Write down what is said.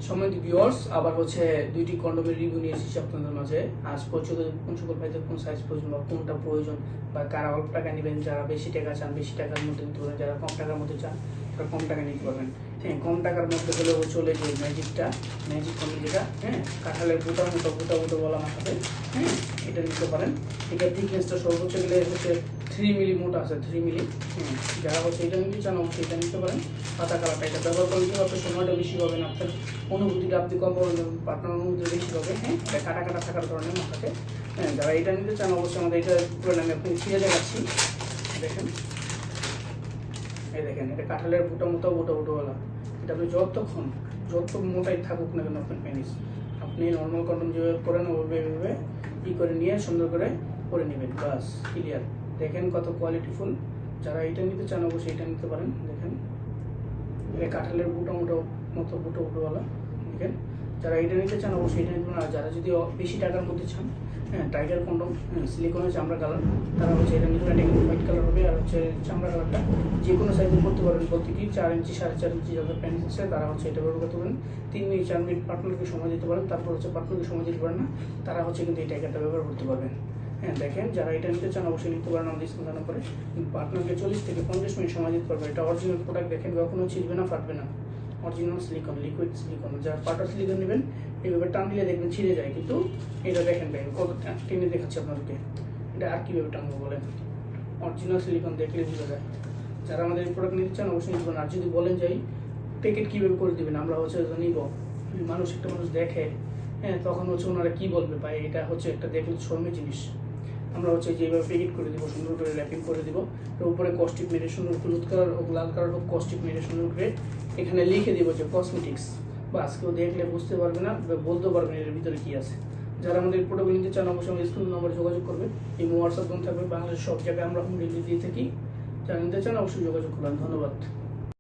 সম্মানিত ভিউয়ার্স, আবার হচ্ছে দুইটি কন্ডোমের রিভিউ নিয়ে এসেছি আপনাদের মাঝে। আজ পর্যন্ত কোন সকল ভাইদের কোন সাইজ প্রয়োজন বা কোনটা প্রয়োজন বা কারা অল্প টাকা নেবেন, যারা বেশি টাকা চান বেশি টাকার মধ্যে নিতে পারেন, যারা কম টাকার মধ্যে চান তারা কম টাকা নিতে পারবেন। হ্যাঁ, কম টাকার মধ্যে হলেও চলে যে ম্যাজিক কন্ডোম যেটা, হ্যাঁ, কাঁঠালের বুটা বুটো বলা মাথাতে, হ্যাঁ, এটা নিতে পারেন। এটার থিকনেসটা সর্বোচ্চ গেলে হচ্ছে 3 মিলি মোটা আছে, 3 মিলি। হ্যাঁ, যারা হচ্ছে এটা নিতে চান অবশ্যই এটা নিতে পারেন। পাতা কালারটা এটা ব্যবহার করলে কিন্তু আপনার সময়টা বেশি পাবেন, আপনার অনুভূতিটা আপনি কম পাবেন, পার্টনার অনুভূতি বেশি পাবে। হ্যাঁ, এটা কাটা থাকার কারণে মাথাতে। হ্যাঁ, যারা এটা নিতে চান অবশ্যই আমাদের এটা পুরো আমি আপনি ছিঁড়ে দেখাচ্ছি। দেখেন, এই দেখেন, এটা কাঁঠালের বুটোওয়ালা। এটা আপনি যত মোটাই থাকুক না কেন আপনার পেনিস, আপনি নর্মাল কন্ডোম যেভাবে করেন ওইভাবে করে নিয়ে সুন্দর করে করে নেবেন, বাস ক্লিয়ার। দেখেন কত কোয়ালিটিফুল। যারা এটা নিতে চান অবশ্যই এটা নিতে পারেন। দেখেন, এটা কাঁঠালের বুটোওয়ালা। দেখেন, যারা এটা নিতে চান অবশ্যই এটা নিতে পারেন। আর যারা যদি বেশি টাকার মধ্যে চান, হ্যাঁ, টাইগার কন্ডোম, সিলিকনের চামড়া কালার, তারা হচ্ছে এটা নিতে পারেন। এটা কিন্তু হোয়াইট কালার হবে, আর হচ্ছে চামড়া কালারটা যে কোনো সাইজে করতে পারবেন। বলতে কি 4 ইঞ্চি 4.5 ইঞ্চি যাদের প্যান্ট আছে তারা হচ্ছে এটা ব্যবহার করতে পারেন। 3 মিনিট 4 মিনিট পার্টনারকে সময় দিতে পারেন। তারপর হচ্ছে পার্টনারকে সময় দিতে পারেন না, তারা হচ্ছে কিন্তু এই টাইগারটা ব্যবহার করতে পারবেন। হ্যাঁ, দেখেন, যারা এটা নিতে চান অবশ্যই নিতে পারেন আমাদের স্ক্রিন জানা করে। পার্টনারকে 40 থেকে 50 মিনিট সময় দিতে পারবেন। এটা অরিজিনাল প্রোডাক্ট, দেখেন কখনো ছিঁড়বে না, ফাটবে না। Original silicone, liquid silicone. যারা পাউডার সিলিকন নেবেন এইভাবে টান দিলে দেখবেন ছিঁড়ে যায়, কিন্তু এটা দেখেন ভাই কত টেনে দেখাচ্ছে আপনাদেরকে। এটা আর কীভাবে টানবো বলেন, অরিজিনাল সিলিকন দেখলে বোঝা যায়। যারা আমাদের এই প্রোডাক্ট নিতে চান অবশ্যই নিতে পারেন। আর যদি বলেন যাই প্যাকেট কীভাবে করে দেবেন, আমরা হচ্ছে নিব, একটা মানুষ দেখে, হ্যাঁ, তখন হচ্ছে ওনারা কী বলবে, ভাই এটা হচ্ছে একটা দেখলে শর্মের জিনিস। আমরা হচ্ছে যেভাবে প্যাকেট করে দিব, সুন্দর করে র্যাপিং করে দিব, উপরে কস্টিক মেরে সুন্দর হলুদ কালার হোক লাল কালার হোক, কস্টিক মেরে সুন্দর করে এখানে লিখে দিব যে কসমেটিক্স। বাস কেউ দেখলে বুঝতে পারবে না, বলতে পারবে না এর ভিতরে কি আছে। যারা আমাদের প্রোডাক্ট নিতে চান অবশ্যই আমাদের স্ক্রিন নম্বরে যোগাযোগ করবে। এই হোয়াটসঅ্যাপ ফোন থাকবে, বাংলাদেশের সব জায়গায় আমরা হোম ডেলিভারি দিয়ে থাকি। যারা নিতে চান অবশ্যই যোগাযোগ করবেন। ধন্যবাদ।